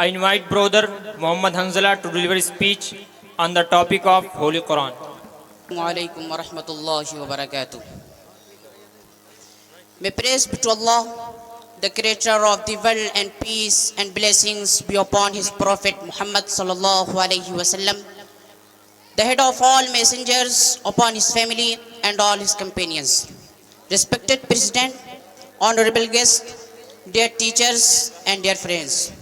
I invite brother Muhammad Hanzala to deliver a speech on the topic of Holy Quran. Alaikum wa rahmatullahi wa barakatuh. May praise be to Allah, the creator of the world, and peace and blessings be upon his prophet Muhammad sallallahu alaihi wasallam, the head of all messengers, upon his family and all his companions. Respected President, honorable guests, dear teachers and dear friends.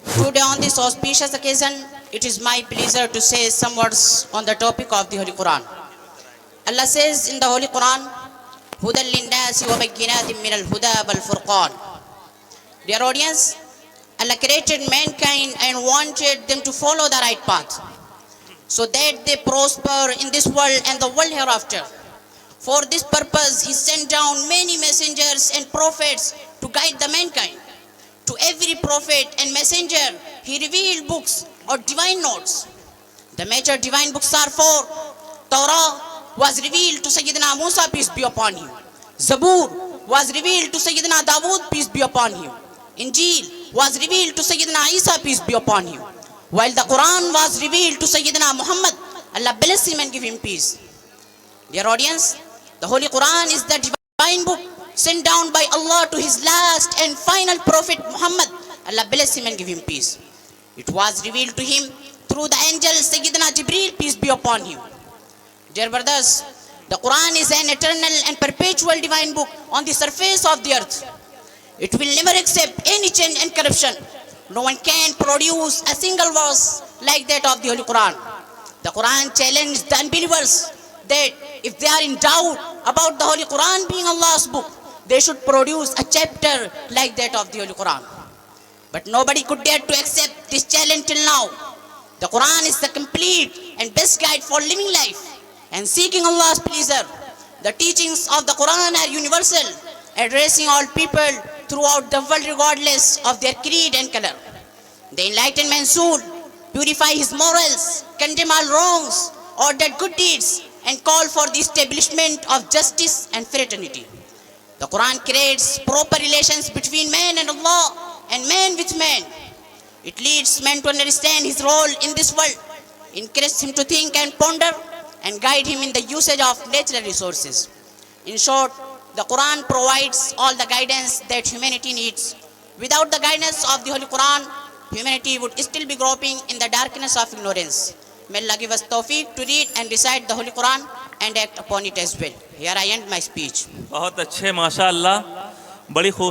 Today on this auspicious occasion, it is my pleasure to say some words on the topic of the Holy Quran. Allah says in the Holy Quran, Hudan linnasi wa bayyinatin min al-huda wal-furqan. Dear audience, Allah created mankind and wanted them to follow the right path, so that they prosper in this world and the world hereafter. For this purpose, He sent down many messengers and prophets to guide the mankind. To every prophet and messenger, He revealed books or divine notes. The major divine books are four. Torah was revealed to Sayyidina Musa, peace be upon him. Zabur was revealed to Sayyidina Dawood, peace be upon him. Injil was revealed to Sayyidina Isa, peace be upon him. While the Quran was revealed to Sayyidina Muhammad, Allah bless him and give him peace. Dear audience, the Holy Quran is the divine book sent down by Allah to His last and final prophet Muhammad. Allah bless him and give him peace. It was revealed to him through the angel Sayyidina Jibreel, peace be upon him. Dear brothers, the Quran is an eternal and perpetual divine book on the surface of the earth. It will never accept any change and corruption. No one can produce a single verse like that of the Holy Quran. The Quran challenged the unbelievers that if they are in doubt about the Holy Quran being Allah's book, they should produce a chapter like that of the Holy Quran. But nobody could dare to accept this challenge till now. The Quran is the complete and best guide for living life and seeking Allah's pleasure. The teachings of the Quran are universal, addressing all people throughout the world regardless of their creed and color. The enlightened man should purify his morals, condemn all wrongs, order good deeds, and call for the establishment of justice and fraternity. The Quran creates proper relations between man and Allah and man with man. It leads man to understand his role in this world, encourages him to think and ponder, and guide him in the usage of natural resources. In short, the Quran provides all the guidance that humanity needs. Without the guidance of the Holy Quran, humanity would still be groping in the darkness of ignorance. May Allah give us tawfiq to read and recite the Holy Quran and act upon it as well. Here I end my speech. बहुत अच्छे माशाअल्लाह, बड़ी खूब